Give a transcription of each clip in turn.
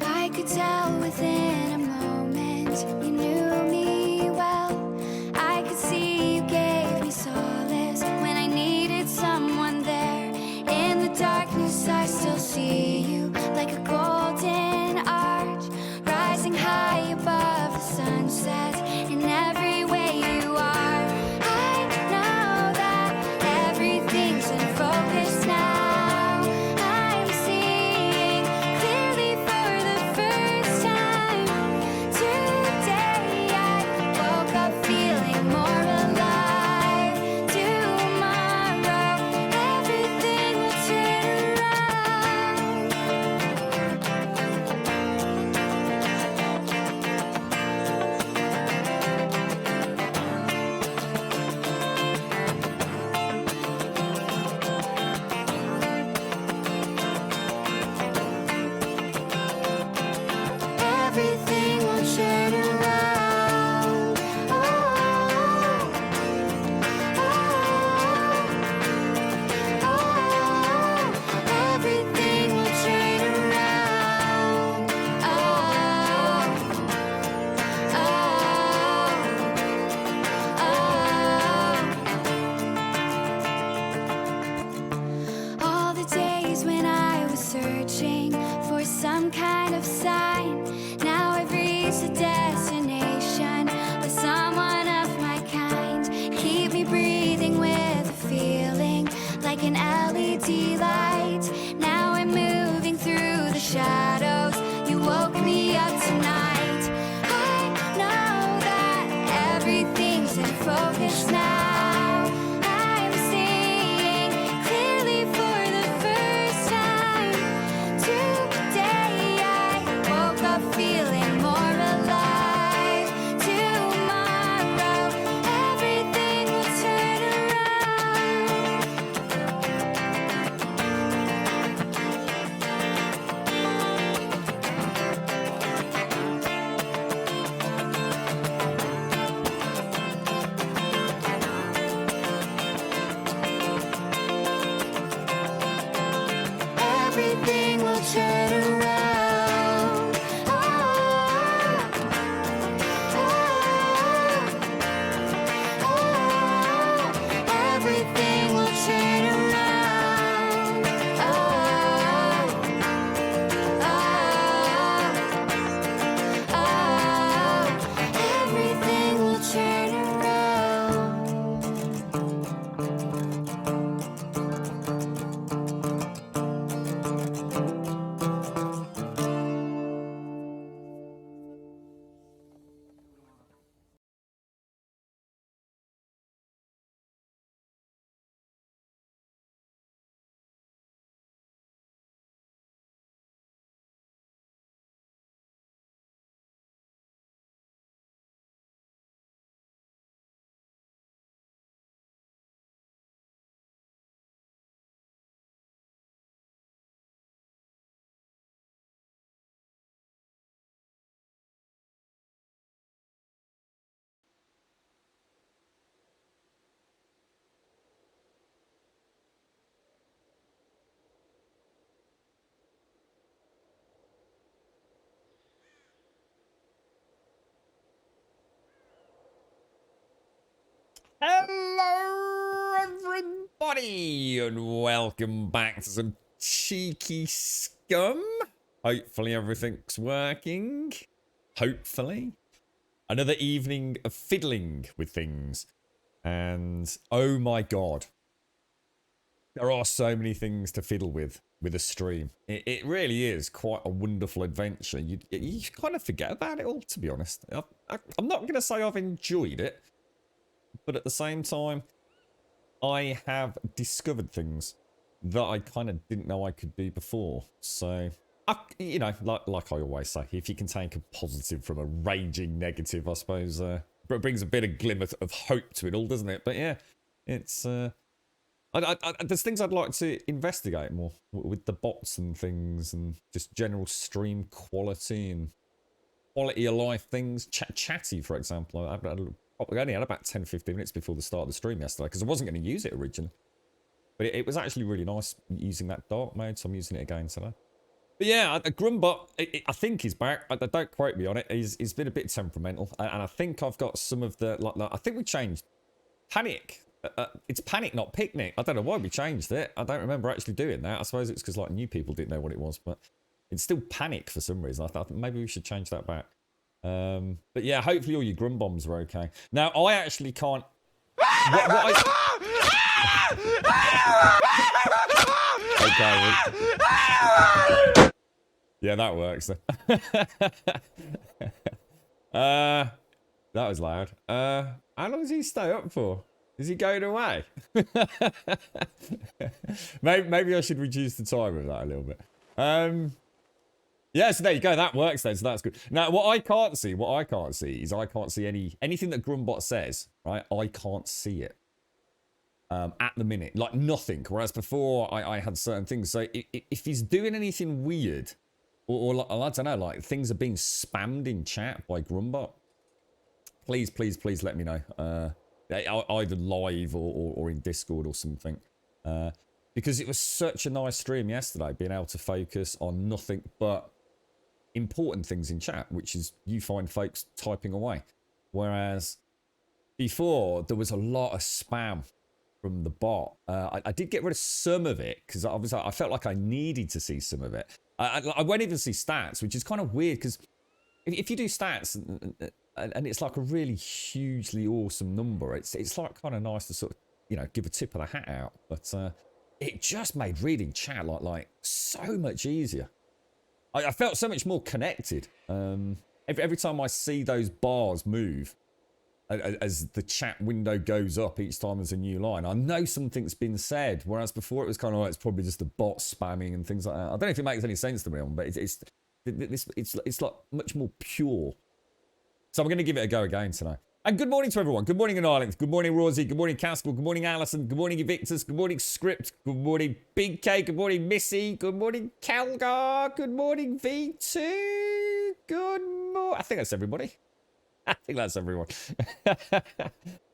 I could tell within a moment you knew me well. I could see you gave me solace when I needed someone there. In the darkness I still see you like a golden arch, rising high above the sunset in every way you are. I know that everything's in focus now. I'm seeing clearly for the first time today. I woke up feeling more alive. Tomorrow everything will turn around. Everything will turn around. Oh, everything will turn around. All the days when I was searching for some kind of sign, now I've reached a destination with someone of my kind. Keep me breathing with a feeling like an LED light. Now I'm moving through the shadows. You woke me up tonight. I know that everything's in focus now. I'm seeing clearly for the first time today. I woke up feeling more alive. Tomorrow everything will turn around. Everything will turn around. Everything will turn around. Everything will turn around. Hello, everybody, and welcome back to some cheeky scum. Hopefully everything's working. Hopefully. Another evening of fiddling with things. And oh my god. There are so many things to fiddle with a stream. It really is quite a wonderful adventure. You kind of forget about it all, to be honest. I'm not going to say I've enjoyed it. But at the same time, I have discovered things that I kind of didn't know I could do before. So, you know, like I always say, if you can take a positive from a raging negative, I suppose, it brings a bit of glimmer of hope to it all, doesn't it? But yeah, It's there's things I'd like to investigate more with the bots and things, and just general stream quality and quality of life things. Chatty, for example. I only had about 10-15 minutes before the start of the stream yesterday because I wasn't going to use it originally. But it was actually really nice using that dark mode, so I'm using it again today. But yeah, Grumbot, I think he's back. Don't quote me on it. He's been a bit temperamental, and I think I've got some of the like I think we changed Panic. It's Panic, not Picnic. I don't know why we changed it. I don't remember actually doing that. I suppose it's because like new people didn't know what it was, but it's still Panic for some reason. I thought maybe we should change that back. But yeah, hopefully all your Grumbombs are okay. Now I actually can't. Okay. Yeah, that works. That was loud. How long does he stay up for? Is he going away? maybe I should reduce the time of that a little bit. Yeah, so there you go. That works then. So that's good. Now, what I can't see is I can't see anything that Grumbot says. Right, I can't see it. At the minute, like nothing. Whereas before, I had certain things. So if he's doing anything weird, or I don't know, like things are being spammed in chat by Grumbot, please let me know. Either live or in Discord or something. Because it was such a nice stream yesterday, being able to focus on nothing but important things in chat, which is you find folks typing away. Whereas before, there was a lot of spam from the bot. I did get rid of some of it because I felt like I needed to see some of it. I won't even see stats, which is kind of weird because if you do stats and it's like a really hugely awesome number, it's like kind of nice to sort of, you know, give a tip of the hat out. But it just made reading chat like so much easier. I felt so much more connected. Every time I see those bars move, as the chat window goes up each time there's a new line, I know something's been said, whereas before it was kind of like it's probably just the bot spamming and things like that. I don't know if it makes any sense to me, but it's like much more pure. So I'm going to give it a go again tonight. And good morning to everyone. Good morning in Ireland. Good morning Rosie. Good morning Caskell. Good morning Alison. Good morning Evictus. Good morning Script. Good morning Big K. Good morning Missy. Good morning Calgar. Good morning V2. Good morning. I think that's everybody. I think that's everyone.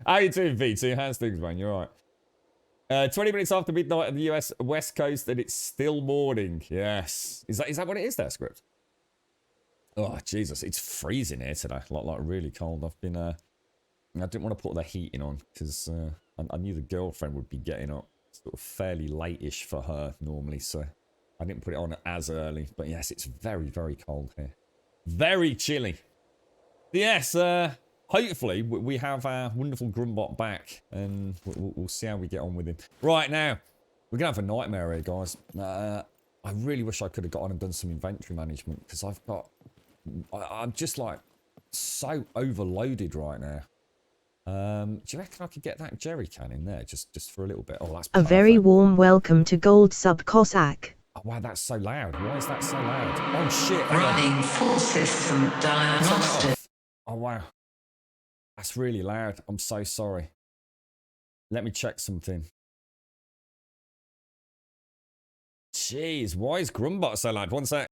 How you doing, V2? How's things, man? You're right. 20 minutes after midnight on the US West Coast, and it's still morning. Yes. Is that what it is there, Script? Oh, Jesus. It's freezing here today. Like really cold. I've been... I didn't want to put the heating on because I knew the girlfriend would be getting up sort of fairly late-ish for her normally, so I didn't put it on as early. But yes, it's very, very cold here. Very chilly. Yes, hopefully we have our wonderful Grumbot back, and we'll see how we get on with him. Right now, we're going to have a nightmare here, guys. I really wish I could have got on and done some inventory management, because I'm just like so overloaded right now. Do you reckon I could get that jerry can in there just for a little bit? Oh, that's perfect. A very warm welcome to Gold Sub Cossack. Oh, wow, that's so loud. Why is that so loud? Oh, shit. Running full system diagnostic. Oh, wow. That's really loud. I'm so sorry. Let me check something. Jeez, why is Grumbot so loud? One sec.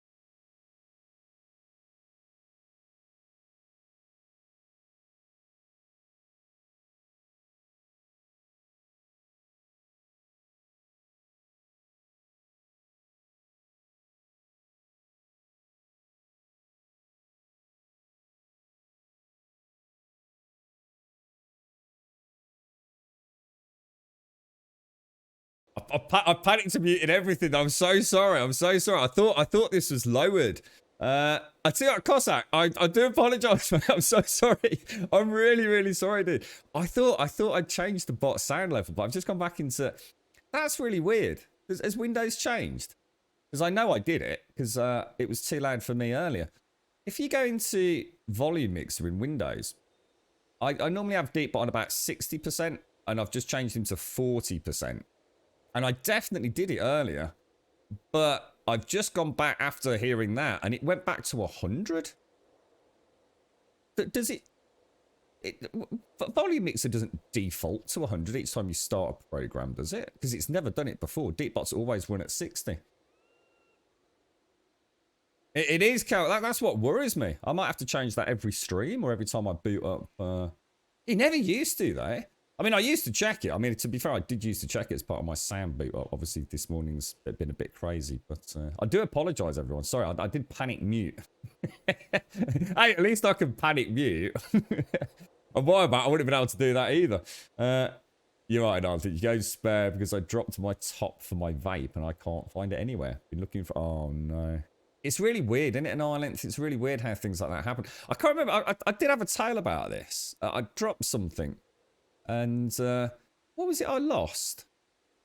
I panicked to mute everything. I'm so sorry. I thought this was lowered. I tell you what, Cossack, I do apologise, mate. I'm so sorry. I'm really, really sorry, dude. I thought I'd changed the bot sound level, but I've just gone back into... That's really weird. Has Windows changed? Because I know I did it, because it was too loud for me earlier. If you go into volume mixer in Windows, I normally have deep bot on about 60%, and I've just changed him to 40%. And I definitely did it earlier, but I've just gone back after hearing that, and it went back to 100. Does it... volume mixer doesn't default to 100 each time you start a program, does it? Because it's never done it before. Deepbots always run at 60. It is, Cal. That's what worries me. I might have to change that every stream or every time I boot up. It never used to, though. I mean, I used to check it. I mean, to be fair, I did used to check it as part of my sound boot up. Obviously, this morning's been a bit crazy, but I do apologise, everyone. Sorry, I did panic mute. Hey, at least I can panic mute. And why about? I wouldn't have been able to do that either. You're right, I think you go spare because I dropped my top for my vape and I can't find it anywhere. Been looking for. Oh no. It's really weird, isn't it, in Ireland? It's really weird how things like that happen. I can't remember. I did have a tale about this. I dropped something. And what was it I lost?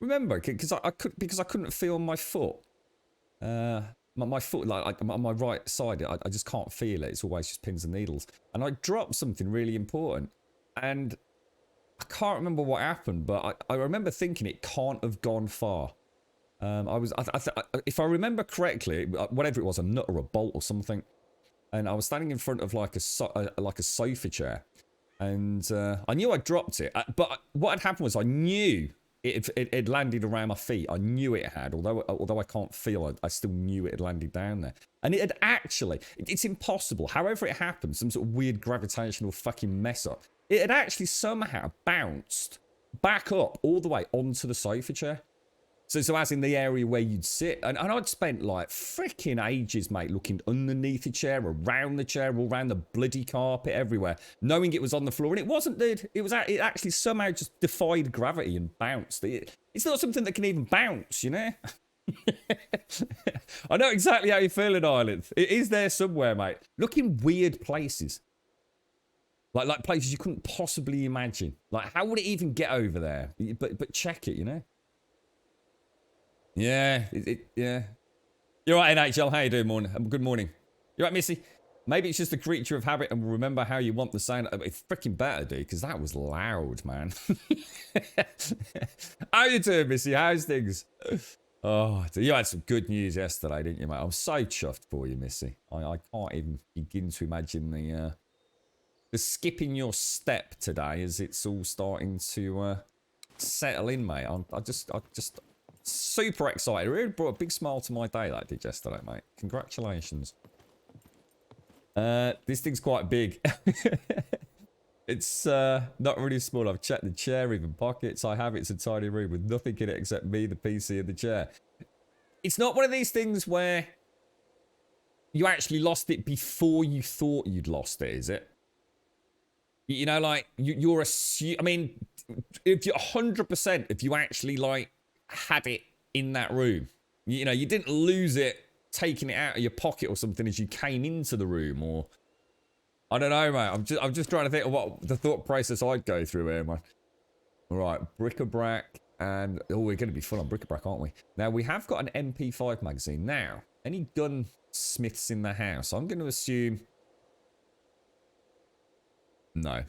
Remember, because I couldn't feel my foot. My foot, like on my right side, I just can't feel it. It's always just pins and needles. And I dropped something really important. And I can't remember what happened, but I remember thinking it can't have gone far. If I remember correctly, whatever it was, a nut or a bolt or something, and I was standing in front of like a sofa chair, and I knew I dropped it, but what had happened was I knew it landed around my feet. I knew it had, although I can't feel it, I still knew it had landed down there, and it had actually. It's impossible. However it happened, some sort of weird gravitational fucking mess up. It had actually somehow bounced back up all the way onto the sofa chair. So as in the area where you'd sit. And I'd spent like freaking ages, mate, looking underneath the chair, around the chair, all around the bloody carpet, everywhere, knowing it was on the floor. And it wasn't, dude. It actually somehow just defied gravity and bounced. It's not something that can even bounce, you know? I know exactly how you feel in Ireland. It is there somewhere, mate. Look in weird places. Like places you couldn't possibly imagine. Like, how would it even get over there? But check it, you know? Yeah, yeah. You're right, NHL. How you doing, morning? Good morning. You're right, Missy? Maybe it's just a creature of habit and will remember how you want the sound. It's freaking better, dude, because that was loud, man. How you doing, Missy? How's things? Oh, you had some good news yesterday, didn't you, mate? I'm so chuffed for you, Missy. I can't even begin to imagine the skip in your step today as it's all starting to settle in, mate. I just super excited. It really brought a big smile to my day, that did yesterday, mate. Congratulations. This thing's quite big. It's not really small. I've checked the chair, even pockets. I have. It's a tiny room with nothing in it except me, the PC, and the chair. It's not one of these things where you actually lost it before you thought you'd lost it, is it? You know, like, you're I mean, if you're 100%, if you actually, like, had it in that room, you know, you didn't lose it taking it out of your pocket or something as you came into the room, or I don't know, mate. I'm just trying to think of what the thought process I'd go through here, man. All right, bric-a-brac, and we're going to be full on bric-a-brac, aren't we? Now we have got an MP5 magazine. Now, any gunsmiths in the house? I'm going to assume. No,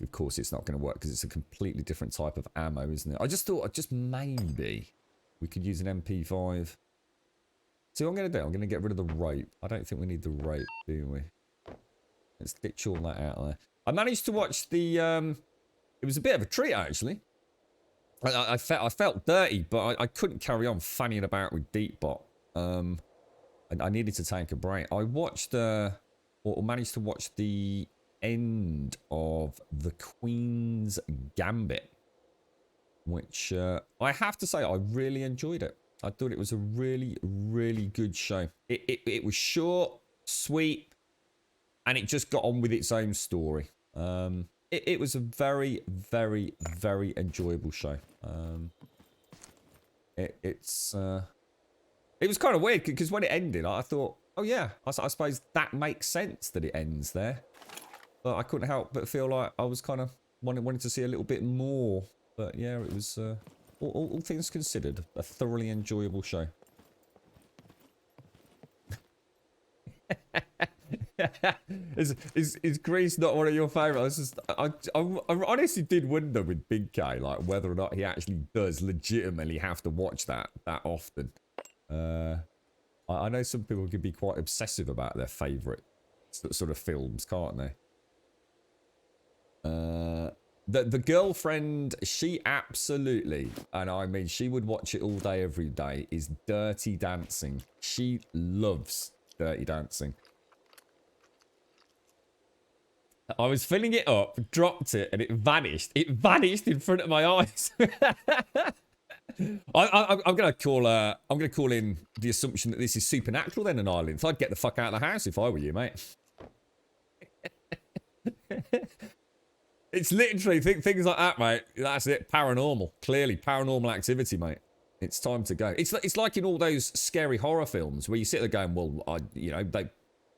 of course it's not going to work because it's a completely different type of ammo, isn't it? I just thought, just maybe we could use an MP5. See what I'm going to do? I'm going to get rid of the rope. I don't think we need the rope, do we? Let's ditch all that out there. I managed to watch the, it was a bit of a treat, actually. I felt dirty, but I couldn't carry on fannying about with Deepbot. I needed to take a break. I watched, or managed to watch the end of The Queen's Gambit, which I have to say I really enjoyed it. I thought it was a really, really good show. It was short, sweet, and it just got on with its own story. It was a very, very, very enjoyable show. It was kind of weird because when it ended, I thought, oh yeah, I suppose that makes sense that it ends there. But I couldn't help but feel like I was kind of wanting to see a little bit more. But yeah, it was, all things considered, a thoroughly enjoyable show. Is Greece not one of your favourites? I honestly did wonder with Big K, like, whether or not he actually does legitimately have to watch that often. I know some people can be quite obsessive about their favourite sort of films, can't they? The girlfriend, she absolutely, and I mean, she would watch it all day, every day, is Dirty Dancing. She loves Dirty Dancing. I was filling it up, dropped it, and it vanished. It vanished in front of my eyes. I'm gonna call in the assumption that this is supernatural then in Ireland. So I'd get the fuck out of the house if I were you, mate. It's literally things like that, mate. That's it. Paranormal. Clearly, paranormal activity, mate. It's time to go. It's like in all those scary horror films where you sit there going, well,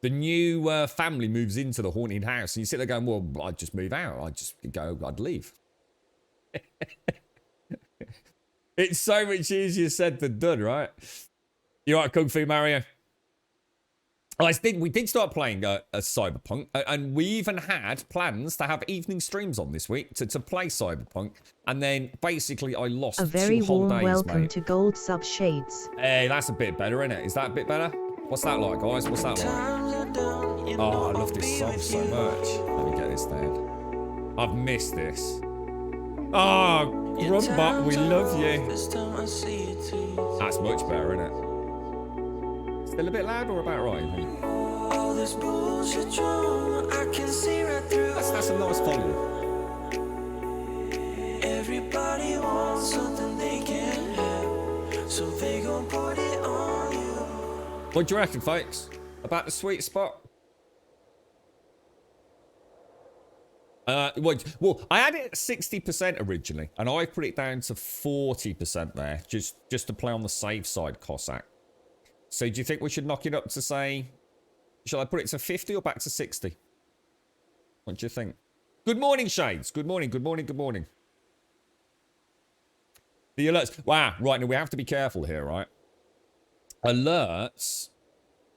the new family moves into the haunted house, and you sit there going, well, I'd just move out. I'd leave. It's so much easier said than done, right? You all right, Kung Fu Mario? We did start playing a Cyberpunk, and we even had plans to have evening streams on this week to play Cyberpunk, and then basically I lost A very 2 whole warm days, welcome mate. to Gold Sub Shades. Hey, that's a bit better, isn't it? Is that a bit better? What's that like, guys? What's that like? Oh, I love this song so much. Let me get this down. I've missed this. Oh, Grumbot, we love you. That's much better, isn't it? Still a bit loud or about right? That's a nice volume. Everybody wants something they can have, so they gon' put it on you. What do you reckon, folks? About the sweet spot? Well, I had it at 60% originally, and I put it down to 40% there, just to play on the safe side, Cossack. So do you think we should knock it up to, say, shall I put it to 50 or back to 60? What do you think? Good morning, Shades. Good morning, good morning, good morning. The alerts. Wow, right, now we have to be careful here, right? Alerts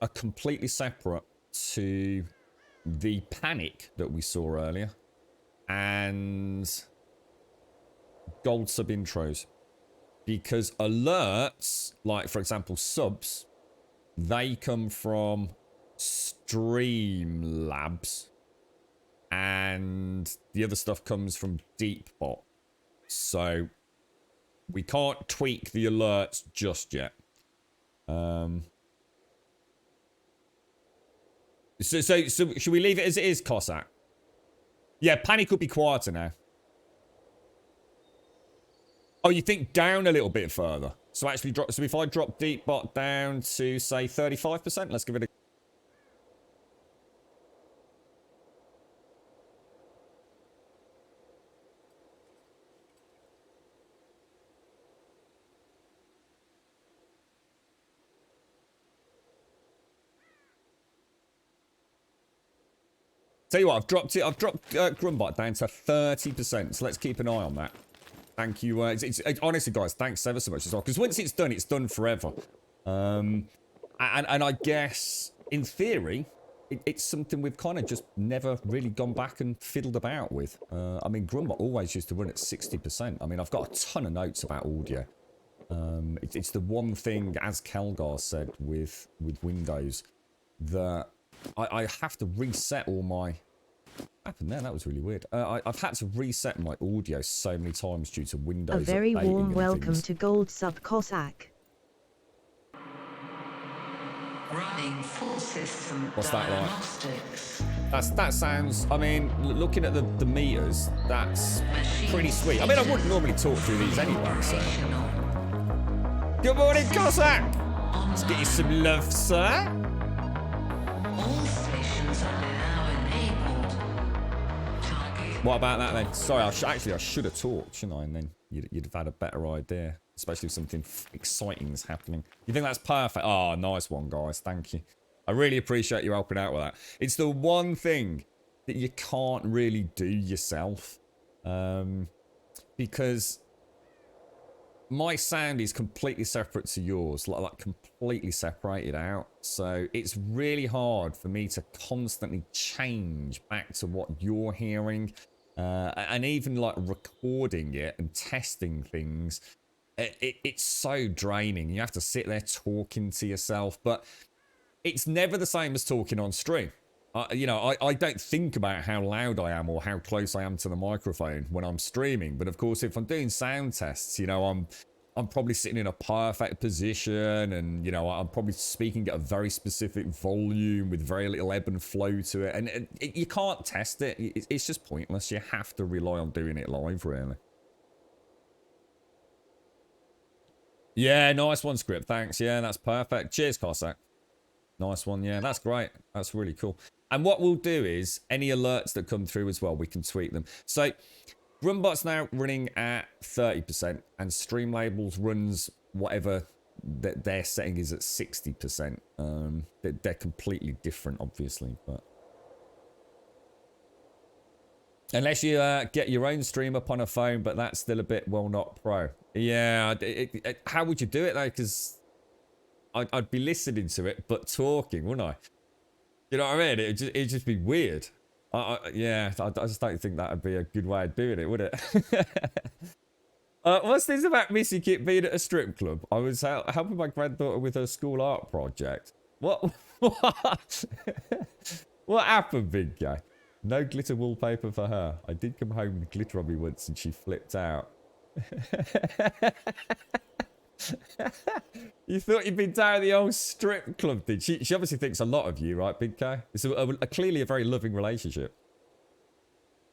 are completely separate to the panic that we saw earlier and gold sub intros. Because alerts, like, for example, subs, they come from Streamlabs, and the other stuff comes from Deepbot. So we can't tweak the alerts just yet. So should we leave it as it is, Cossack? Yeah, panic would be quieter now. Oh, you think down a little bit further? So actually drop. So if I drop Deepbot down to, say, 35%, let's give it a... Tell you what, I've dropped Grumbot down to 30%, so let's keep an eye on that. Thank you. Honestly, guys, thanks ever so much as well. Because once it's done forever. And I guess, in theory, it's something we've kind of just never really gone back and fiddled about with. I mean, Grumbot always used to run at 60%. I mean, I've got a ton of notes about audio. It's the one thing, as Kelgar said, with Windows, that I have to reset all my... What happened there? That was really weird. I've had to reset my audio so many times due to Windows. A very warm welcome things. to Gold Sub Cossack. Running full system What's that like? diagnostics. That sounds... I mean, looking at the meters, that's pretty sweet. I mean, I wouldn't normally talk through these anyway, so... Good morning, Cossack! Let's get you some love, sir. All stations are now enabled. Target. What about that then? Sorry, I should have talked, shouldn't I? And then you'd have had a better idea. Especially if something exciting is happening. You think that's perfect? Oh, nice one, guys. Thank you. I really appreciate you helping out with that. It's the one thing that you can't really do yourself. Because my sound is completely separate to yours. Like completely separated out. So it's really hard for me to constantly change back to what you're hearing. And even like recording it and testing things. It's so draining. You have to sit there talking to yourself. But it's never the same as talking on stream. I don't think about how loud I am or how close I am to the microphone when I'm streaming. But of course, if I'm doing sound tests, I'm probably sitting in a perfect position, and I'm probably speaking at a very specific volume with very little ebb and flow to it, and you can't test it. It's just pointless. You have to rely on doing it live, really. Yeah, nice one, Script. Thanks. Yeah, that's perfect. Cheers, Cossack. Nice one. Yeah, that's great. That's really cool. And what we'll do is any alerts that come through as well, we can tweak them. So Runbot's now running at 30%, and Streamlabels runs whatever their setting is at 60%. They're completely different, obviously, but unless you get your own stream up on a phone, but that's still a bit, well, not pro. Yeah, how would you do it though? Because I'd be listening to it, but talking, wouldn't I? You know what I mean? It'd just be weird. Yeah, I just don't think that would be a good way of doing it, would it? What's this about Missy Kit being at a strip club? I was helping my granddaughter with her school art project. What? What happened, big guy? No glitter wallpaper for her. I did come home with glitter on me once and she flipped out. You thought you'd been down at the old strip club, did she? She obviously thinks a lot of you, right, Big K? It's clearly a very loving relationship.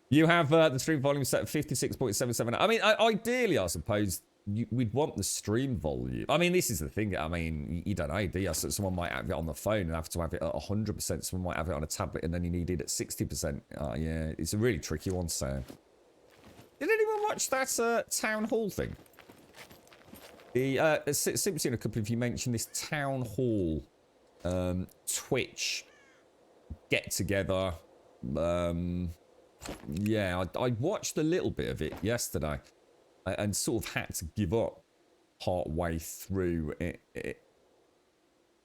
You have the stream volume set at 56.77. I mean, ideally, I suppose we'd want the stream volume. I mean, this is the thing. I mean, you don't know, do you? So someone might have it on the phone and have to have it at 100%. Someone might have it on a tablet and then you need it at 60%. Yeah, it's a really tricky one, so. Did anyone watch that town hall thing? Simply seen a couple of you mention this town hall Twitch get together. Yeah, I watched a little bit of it yesterday and sort of had to give up part way through it.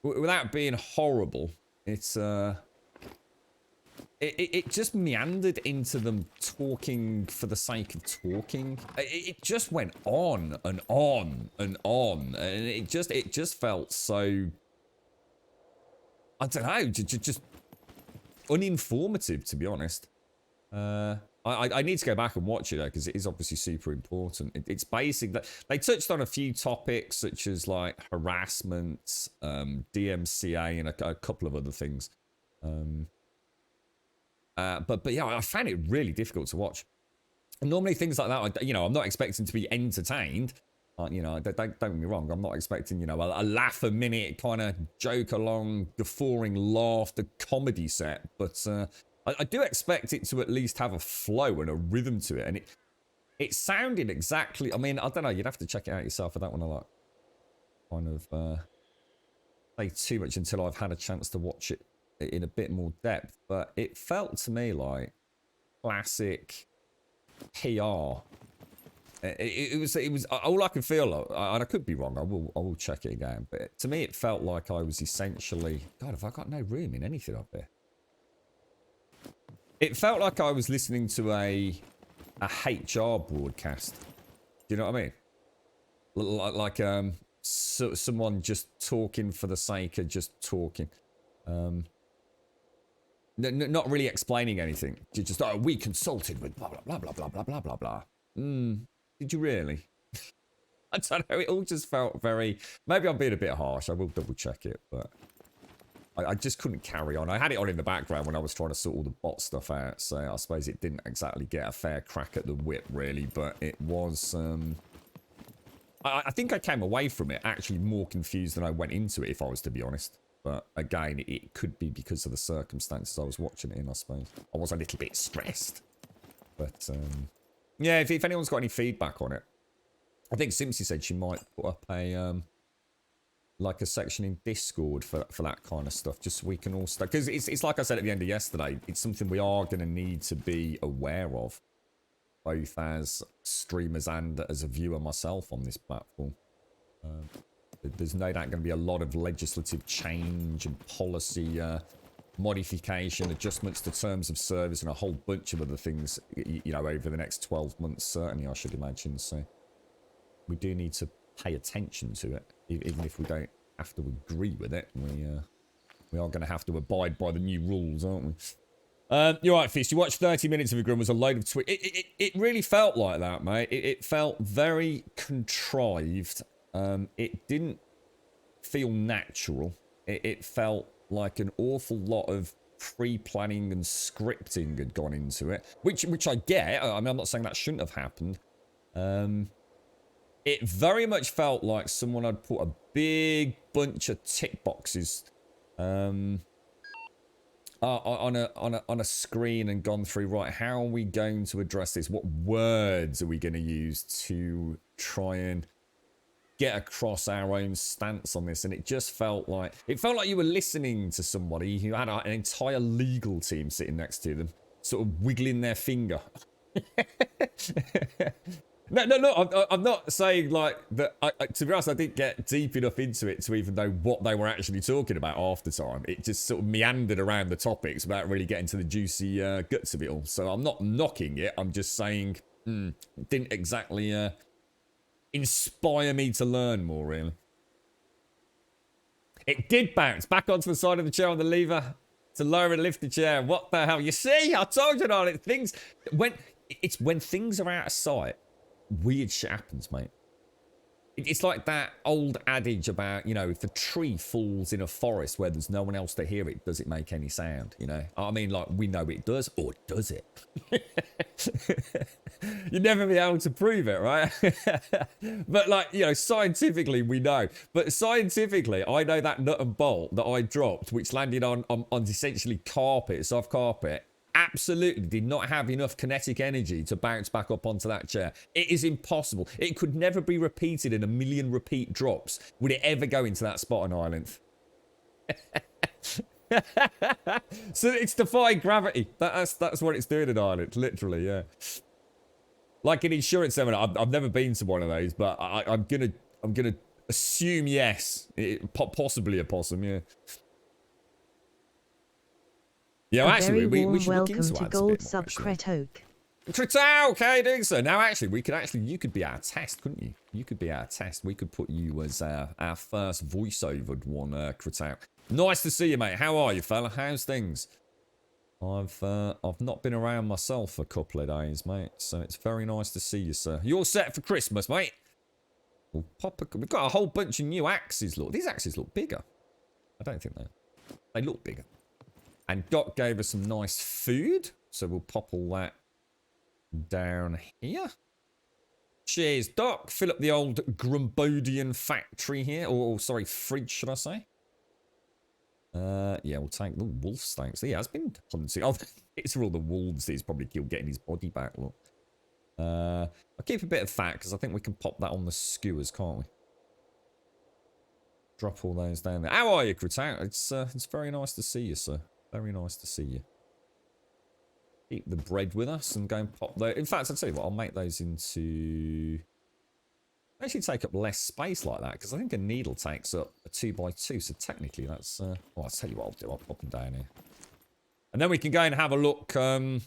Without being horrible, it just meandered into them talking for the sake of talking. It just went on and on and on, and it just felt so, I don't know, just uninformative, to be honest. I need to go back and watch it though, because it is obviously super important. It's basic that they touched on a few topics such as like harassment, DMCA, and a couple of other things. But yeah, I found it really difficult to watch. And normally things like that, I'm not expecting to be entertained. Don't get me wrong. I'm not expecting, a laugh a minute kind of joke along, guffawing laughter comedy set. But I do expect it to at least have a flow and a rhythm to it. And it sounded exactly, I mean, I don't know. You'd have to check it out yourself. I don't want to like kind of say too much until I've had a chance to watch it in a bit more depth, but it felt to me like classic PR. It was all I could feel, and I could be wrong. I will check it again, but to me it felt like I was essentially, God, have I got no room in anything up here? It felt like I was listening to a HR broadcast. Do you know what I mean? Like someone just talking for the sake of just talking. Not really explaining anything. Just, we consulted with blah, blah, blah, blah, blah, blah, blah, blah. Did you really? I don't know. It all just felt very, maybe I'm being a bit harsh. I will double check it, but I just couldn't carry on. I had it on in the background when I was trying to sort all the bot stuff out. So I suppose it didn't exactly get a fair crack at the whip really, but it was, I think I came away from it actually more confused than I went into it, if I was to be honest. But again, it could be because of the circumstances I was watching it in, I suppose. I was a little bit stressed. But, yeah, if anyone's got any feedback on it. I think Simpsy said she might put up a, like a section in Discord for that kind of stuff. Just so we can all start. Because it's like I said at the end of yesterday, it's something we are going to need to be aware of. Both as streamers and as a viewer myself on this platform. There's no doubt going to be a lot of legislative change and policy modification, adjustments to terms of service, and a whole bunch of other things, over the next 12 months, certainly, I should imagine. So we do need to pay attention to it, even if we don't have to agree with it. We are going to have to abide by the new rules, aren't we? You're right, Fist. You watched 30 minutes of a grim was a load of tweet. It really felt like that, mate. It felt very contrived. It didn't feel natural. It felt like an awful lot of pre-planning and scripting had gone into it, which I get. I mean, I'm not saying that shouldn't have happened. It very much felt like someone had put a big bunch of tick boxes on a screen and gone through, right, how are we going to address this? What words are we going to use to try and get across our own stance on this? And it just felt like you were listening to somebody who had an entire legal team sitting next to them, sort of wiggling their finger. No, I'm not saying like that. To be honest, I didn't get deep enough into it to even know what they were actually talking about half the time. It just sort of meandered around the topics without really getting to the juicy guts of it all. So I'm not knocking it. I'm just saying it didn't exactly inspire me to learn more, really. It did bounce back onto the side of the chair on the lever to lower and lift the chair. What the hell? You see? I told you, darling. When things are out of sight, weird shit happens, mate. It's like that old adage about, you know, if a tree falls in a forest where there's no one else to hear it, does it make any sound? You know, I mean, like, we know it does, or does it? You'd never be able to prove it, right? But, like, you know, scientifically, we know. But scientifically, I know that nut and bolt that I dropped, which landed on essentially carpet, soft carpet, absolutely did not have enough kinetic energy to bounce back up onto that chair. It is impossible. It could never be repeated in a million repeat drops. Would it ever go into that spot on Island? So it's defying gravity. That's what it's doing in Ireland, literally, yeah. Like an insurance seminar. I've never been to one of those, but I'm gonna assume yes. Possibly a possum, yeah. Yeah, actually, we should look into to Gold Sub Kretoke. Kretoke, how are you doing, sir? Now, you could be our test, couldn't you? You could be our test. We could put you as our first voiceovered one, Kretoke. Nice to see you, mate. How are you, fella? How's things? I've not been around myself for a couple of days, mate, so it's very nice to see you, sir. You all set for Christmas, mate? We've got a whole bunch of new axes. Look, these axes look bigger. I don't think they look bigger. And Doc gave us some nice food, so we'll pop all that down here. Cheers, Doc. Fill up the old Grumbodian factory here. Or sorry, fridge, should I say? Yeah, we'll take the wolf steaks. He has been hunting. Oh, it's for all the wolves he's probably killed getting his body back. Look. I'll keep a bit of fat because I think we can pop that on the skewers, can't we? Drop all those down there. How are you, Kretoke? It's very nice to see you, sir. Very nice to see you. Keep the bread with us and go and pop those. In fact, I'll tell you what, I'll make those into... Actually take up less space like that, because I think a needle takes up a 2x2, so technically that's... Well, I'll tell you what I'll do, I'll pop them down here. And then we can go and have a look. Wonder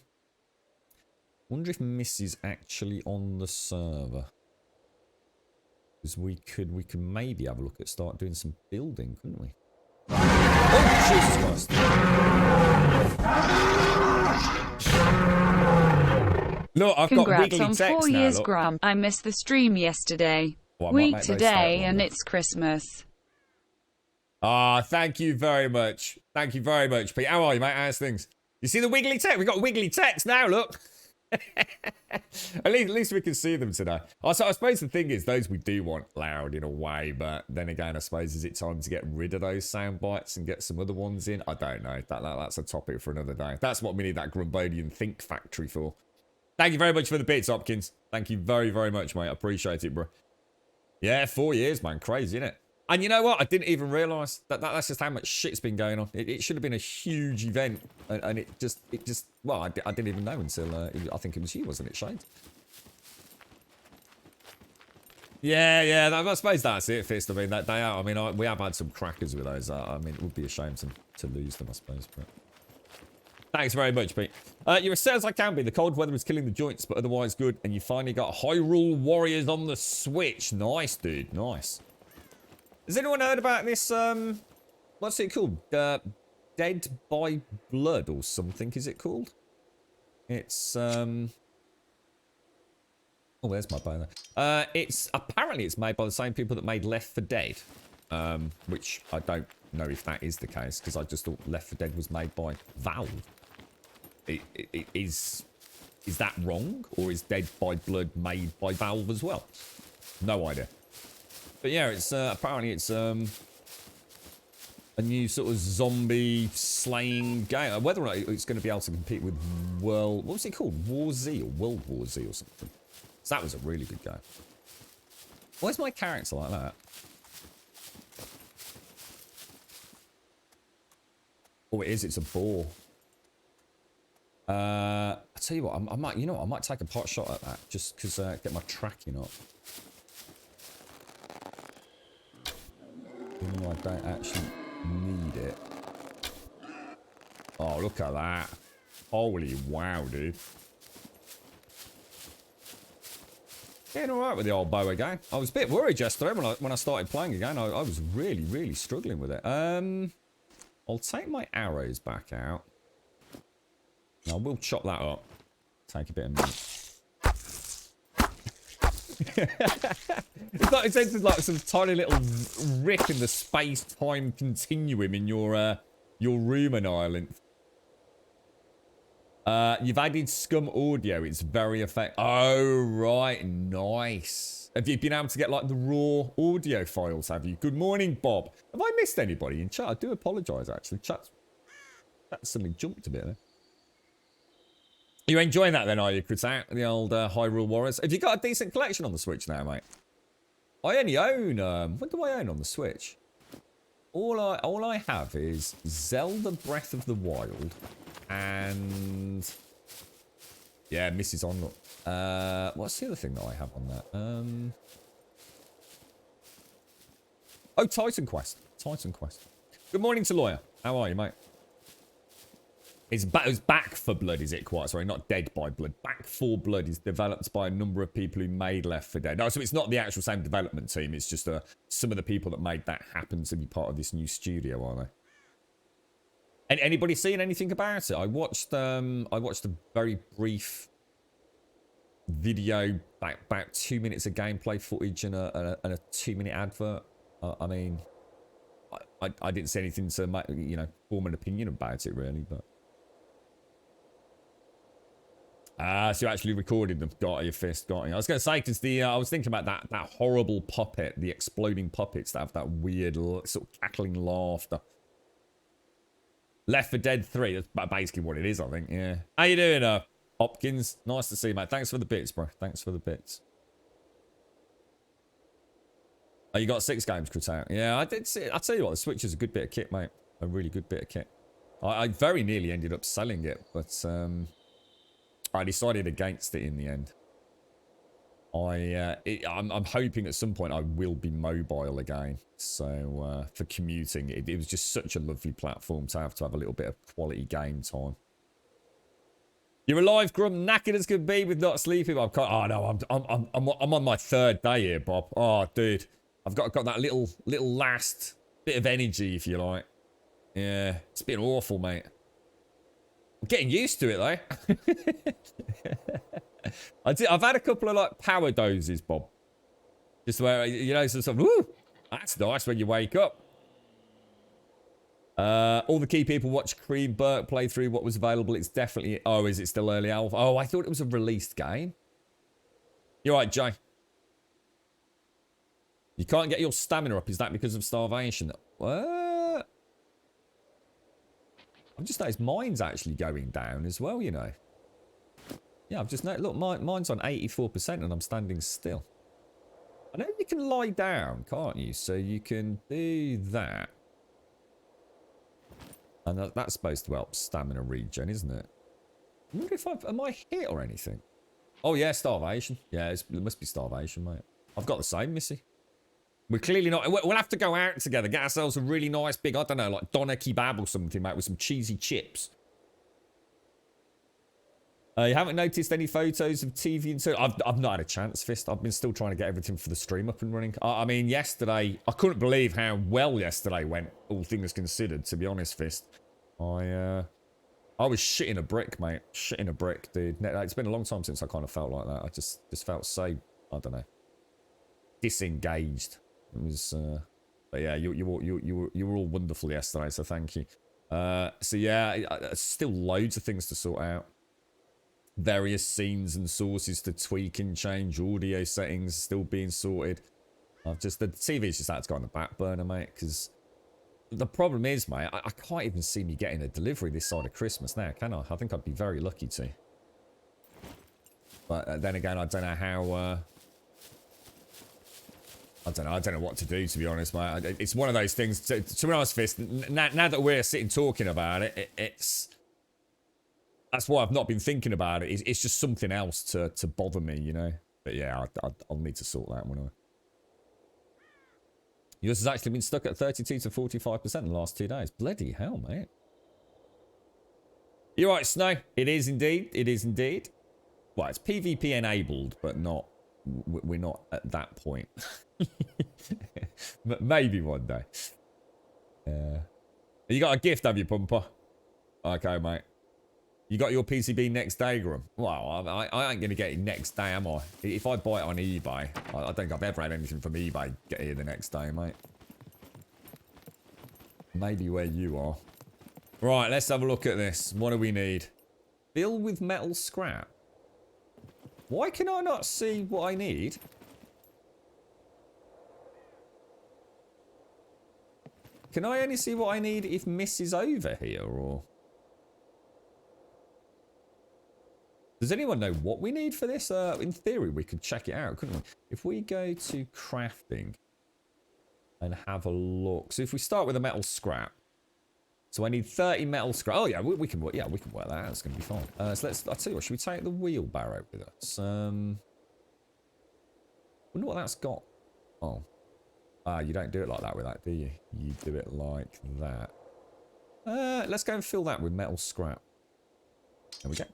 if Miss is actually on the server. Because we could maybe have a look at start doing some building, couldn't we? Oh, Jesus Christ. Look, I've got wiggly Congrats on text 4 now, years, look. Graham. I missed the stream yesterday. Well, I might Week make those today, start and longer. it's Christmas. Ah, thank you very much. Thank you very much, Pete. How are you, mate? How's things? You see the wiggly text? We've got wiggly text now, look. At least we can see them today. Also, I suppose the thing is, those we do want loud in a way, but then again, I suppose, is it time to get rid of those sound bites and get some other ones in? I don't know. That's a topic for another day. That's what we need that Grumbodian Think Factory for. Thank you very much for the bits, Hopkins. Thank you very, very much, mate. I appreciate it, bro. Yeah, 4 years, man. Crazy, isn't it? And you know what? I didn't even realise that's just how much shit's been going on. It should have been a huge event, and it just well, I didn't even know until I think it was you, wasn't it, Shane? Yeah. I suppose that's it, Fist. I mean, they are. I mean, we have had some crackers with those. I mean, it would be a shame to lose them, I suppose. But thanks very much, Pete. You're as sad as I can be. The cold weather is killing the joints, but otherwise good. And you finally got Hyrule Warriors on the Switch. Nice, dude. Nice. Has anyone heard about this What's it called? Dead by Blood or something, is it called? It's, oh, there's my bow there. Apparently it's made by the same people that made Left 4 Dead. Which I don't know if that is the case, because I just thought Left 4 Dead was made by Valve. Is that wrong? Or is Dead by Blood made by Valve as well? No idea. But yeah, it's apparently it's a new sort of zombie slaying game. Whether or not it's going to be able to compete with what was it called? War Z or World War Z or something. So that was a really good game. Why's my character like that? Oh, it is. It's a boar. I tell you what, I might, I might take a pot shot at that just because get my tracking up. Even though I don't actually need it. Oh, look at that! Holy wow, dude! Getting all right with the old bow again. I was a bit worried yesterday when I started playing again. I was really struggling with it. I'll take my arrows back out. I will chop that up. Take a bit of meat. It's like some tiny little rip in the space-time continuum in your room and island. You've added SCUM audio. It's very effective. Oh, right. Nice. Have you been able to get, like, the raw audio files, have you? Good morning, Bob. Have I missed anybody in chat? I do apologise, actually. Chat suddenly jumped a bit there. You're enjoying that then, are you, Kritak? The old Hyrule Warriors. Have you got a decent collection on the Switch now, mate? I only own... what do I own on the Switch? All I have is Zelda Breath of the Wild and... yeah, Mrs. Onlook. What's the other thing that I have on that? Oh, Titan Quest. Titan Quest. Good morning to Lawyer. How are you, mate? It's Back 4 Blood, is it quite? Sorry, not Dead by Blood. Back 4 Blood is developed by a number of people who made Left 4 Dead. No, so it's not the actual same development team. It's just some of the people that made that happen to be part of this new studio, are they? And anybody seen anything about it? I watched a very brief video, about 2 minutes of gameplay footage and a 2-minute advert. I mean, I didn't see anything to make, form an opinion about it really, but. So you actually recorded them. Got your fist, got you. I was going to say, because I was thinking about that horrible puppet, the exploding puppets that have that weird sort of cackling laughter. Left 4 Dead 3, that's basically what it is, I think, yeah. How you doing, Hopkins? Nice to see you, mate. Thanks for the bits, bro. Thanks for the bits. Oh, you got 6 games, Kritak. Yeah, I did see. I tell you what, the Switch is a good bit of kit, mate. A really good bit of kit. I very nearly ended up selling it, but I decided against it in the end. I'm hoping at some point I will be mobile again. So for commuting, it was just such a lovely platform to have a little bit of quality game time. You're alive, Grum, knackered as could be with not sleeping. Oh no, I'm on my 3rd day here, Bob. Oh, dude, I've got that little last bit of energy, if you like. Yeah, it's been awful, mate. I'm getting used to it though. I've had a couple of like power dozes, Bob. Just where sort of, woo, that's nice when you wake up. All the key people watch Cream Burke play through what was available. It's definitely. Oh, is it still early alpha? Oh, I thought it was a released game. You're right, Jay. You can't get your stamina up. Is that because of starvation? What? I've just noticed mine's actually going down as well, Yeah, I've just noticed. Look, mine's on 84% and I'm standing still. I know you can lie down, can't you? So you can do that. And that's supposed to help stamina regen, isn't it? I wonder if am I hit or anything? Oh, yeah, starvation. Yeah, it must be starvation, mate. I've got the same, Missy. We're clearly not... We'll have to go out together. Get ourselves a really nice big, I don't know, like doner kebab or something, mate, with some cheesy chips. You haven't noticed any photos of TV and so I've not had a chance, Fist. I've been still trying to get everything for the stream up and running. I mean, yesterday, I couldn't believe how well yesterday went, all things considered, to be honest, Fist. I was shitting a brick, mate. Shitting a brick, dude. It's been a long time since I kind of felt like that. I just felt so, I don't know, disengaged. It was, but yeah, you were all wonderful yesterday, so thank you. So yeah, still loads of things to sort out. Various scenes and sources to tweak and change. Audio settings still being sorted. The TV's just had to go on the back burner, mate, because the problem is, mate, I can't even see me getting a delivery this side of Christmas now, can I? I think I'd be very lucky to. But then again, I don't know how... I don't know what to do, to be honest, mate. It's one of those things, to be honest, Fist, now that we're sitting talking about it, it's... That's why I've not been thinking about it. It's just something else to bother me, you know? But yeah, I'll need to sort that one out. Yours has actually been stuck at 32 to 45% in the last 2 days. Bloody hell, mate. You're right, Snow. It is indeed. It is indeed. Well, it's PvP enabled, but not... We're not at that point. Maybe one day. You got a gift, have you, Pumper? Okay, mate. You got your PCB next day, Grum? Well, I ain't going to get it next day, am I? If I buy it on eBay, I don't think I've ever had anything from eBay get here the next day, mate. Maybe where you are. Right, let's have a look at this. What do we need? Fill with metal scrap. Why can I not see what I need? Can I only see what I need if Miss is over here, or... Does anyone know what we need for this? In theory, we could check it out, couldn't we? If we go to crafting and have a look. So if we start with a metal scrap. So I need 30 metal scrap. Oh yeah, we can work. Yeah, we can work that out. It's going to be fine. So let's. I'll tell you what. Should we take the wheelbarrow with us? Wonder what that's got. Oh, you don't do it like that with that, do you? You do it like that. Let's go and fill that with metal scrap. There we go.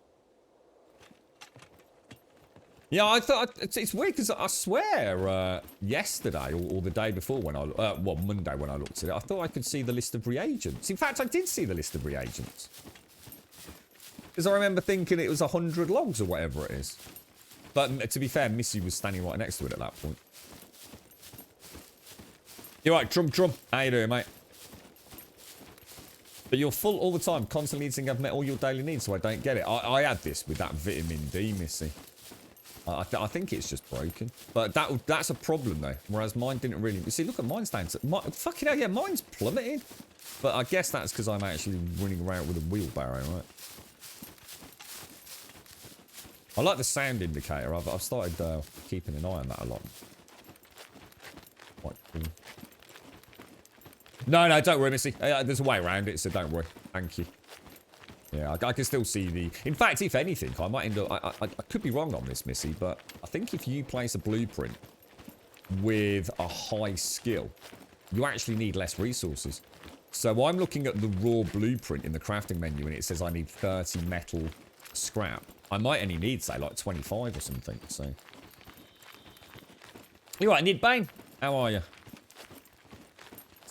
Yeah, I thought it's weird because I swear yesterday or the day before when I well, Monday when I looked at it, I thought I could see the list of reagents. In fact, I did see the list of reagents because I remember thinking it was 100 logs or whatever it is. But to be fair, Missy was standing right next to it at that point. You right, Trump? How you doing, mate? But you're full all the time, constantly eating. I've met all your daily needs, so I don't get it. I had this with that vitamin D, Missy. I think it's just broken. But that's a problem, though. Whereas mine didn't really... You see, look at mine's down to... Fucking hell, yeah, mine's plummeted. But I guess that's because I'm actually running around with a wheelbarrow, right? I like the sound indicator. I've started keeping an eye on that a lot. Quite cool. No, don't worry, Missy. There's a way around it, so don't worry. Thank you. Yeah, I can still see the... In fact, if anything, I might end up... I could be wrong on this, Missy, but I think if you place a blueprint with a high skill, you actually need less resources. So I'm looking at the raw blueprint in the crafting menu, and it says I need 30 metal scrap. I might only need, say, like 25 or something, so... You right, Nid Bane? How are you?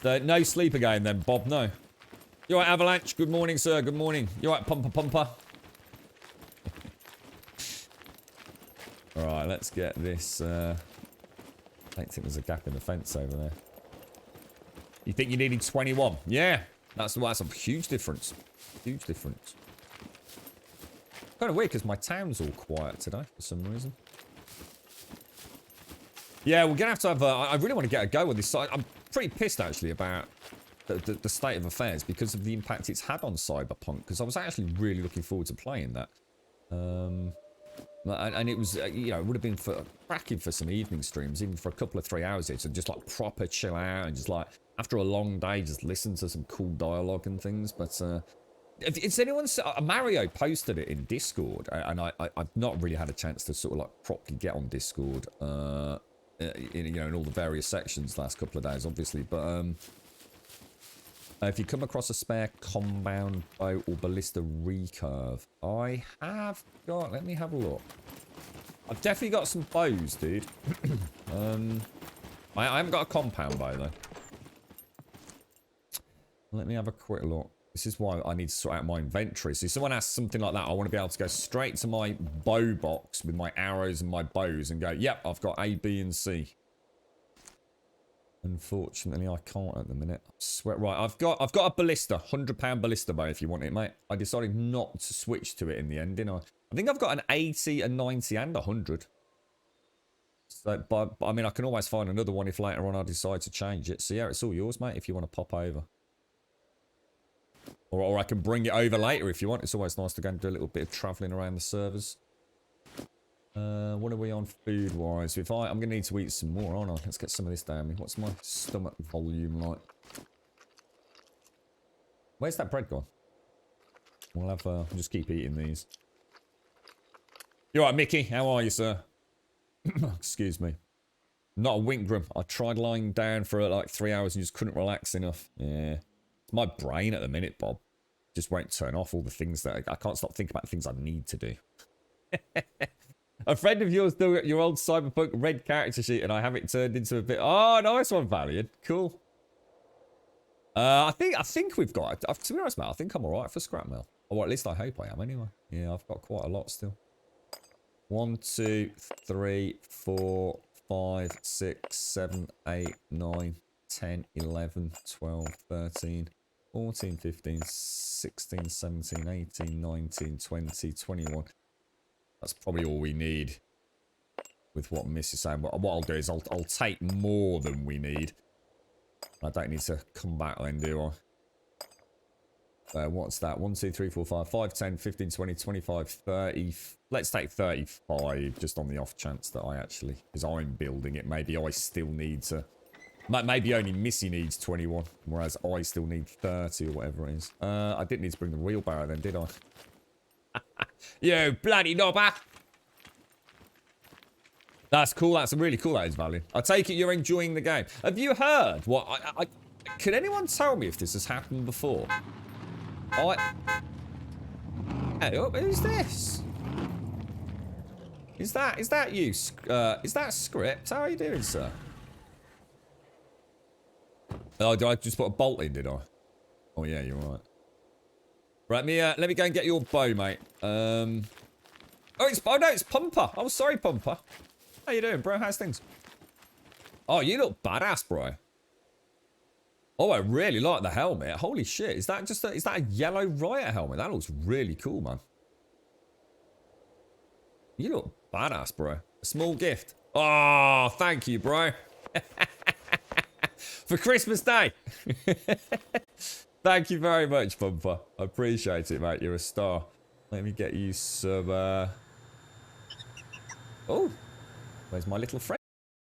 So, no sleep again then, Bob, no. You right, Avalanche? Good morning, sir. Good morning. You right, Pumper? Alright, let's get this. I don't think there's a gap in the fence over there. You think you needed 21? Yeah. That's a huge difference. Huge difference. Kind of weird because my town's all quiet today for some reason. Yeah, we're going to have... I really want to get a go on this side. I'm pretty pissed, actually, about... The state of affairs because of the impact it's had on Cyberpunk, because I was actually really looking forward to playing that. And it was, you know, it would have been cracking for some evening streams, even for a couple of 3 hours here, to just like proper chill out and just like, after a long day, just listen to some cool dialogue and things. But it's anyone... Mario posted it in Discord, and I've not really had a chance to sort of like properly get on Discord, you know, in all the various sections the last couple of days, obviously, but... If you come across a spare compound bow or ballista recurve. I have got... Let me have a look. I've definitely got some bows, dude. I haven't got a compound bow, though. Let me have a quick look. This is why I need to sort out my inventory. So if someone asks something like that, I want to be able to go straight to my bow box with my arrows and my bows and go, yep, I've got A, B, and C. Unfortunately, I can't at the minute. I swear. Right, I've got a ballista, £100 ballista bow if you want it, mate. I decided not to switch to it in the end, didn't I? I think I've got an 80, a 90, and a 100. So, but I mean, I can always find another one if later on I decide to change it. So yeah, it's all yours, mate, if you want to pop over. Or I can bring it over later if you want. It's always nice to go and do a little bit of travelling around the servers. What are we on food-wise? I'm going to need to eat some more, aren't I? Let's get some of this down me. What's my stomach volume like? Where's that bread gone? We'll have, we'll just keep eating these. You alright, Mickey? How are you, sir? Excuse me. Not a Winkgram. I tried lying down for like 3 hours and just couldn't relax enough. Yeah. It's my brain at the minute, Bob. Just won't turn off all the things that I can't stop thinking about the things I need to do. A friend of yours still got your old Cyberpunk red character sheet and I have it turned into a bit... Oh, nice one, Valiant. Cool. I think we've got... To be honest, mate, I think I'm alright for scrap mail. Or at least I hope I am anyway. Yeah, I've got quite a lot still. 1, 2, 3, 4, 5, 6, 7, 8, 9, 10, 11, 12, 13, 14, 15, 16, 17, 18, 19, 20, 21. That's probably all we need with what Miss is saying. What I'll do is I'll take more than we need. I don't need to come back then, do I? What's that? 1, 2, 3, 4, 5, 5, 10, 15, 20, 25, 30. Let's take 35 just on the off chance that I actually... Because I'm building it. Maybe I still need to... Maybe only Missy needs 21. Whereas I still need 30 or whatever it is. I didn't need to bring the wheelbarrow then, did I? You bloody knobber! That's cool. That's really cool. That is, Valiant. I take it you're enjoying the game. Have you heard what? Can anyone tell me if this has happened before? Hey, who's this? Is that you? Is that Script? How are you doing, sir? Oh, did I just put a bolt in? Did I? Oh yeah, you're right. Right, let me go and get your bow, mate. Oh no, it's Pumper. Oh, sorry, Pumper. How you doing, bro? How's things? Oh, you look badass, bro. Oh, I really like the helmet. Holy shit, is that a yellow riot helmet? That looks really cool, man. You look badass, bro. A small gift. Oh, thank you, bro. For Christmas Day. Thank you very much, Pumper. I appreciate it, mate. You're a star. Let me get you some... Oh. Where's my little friend?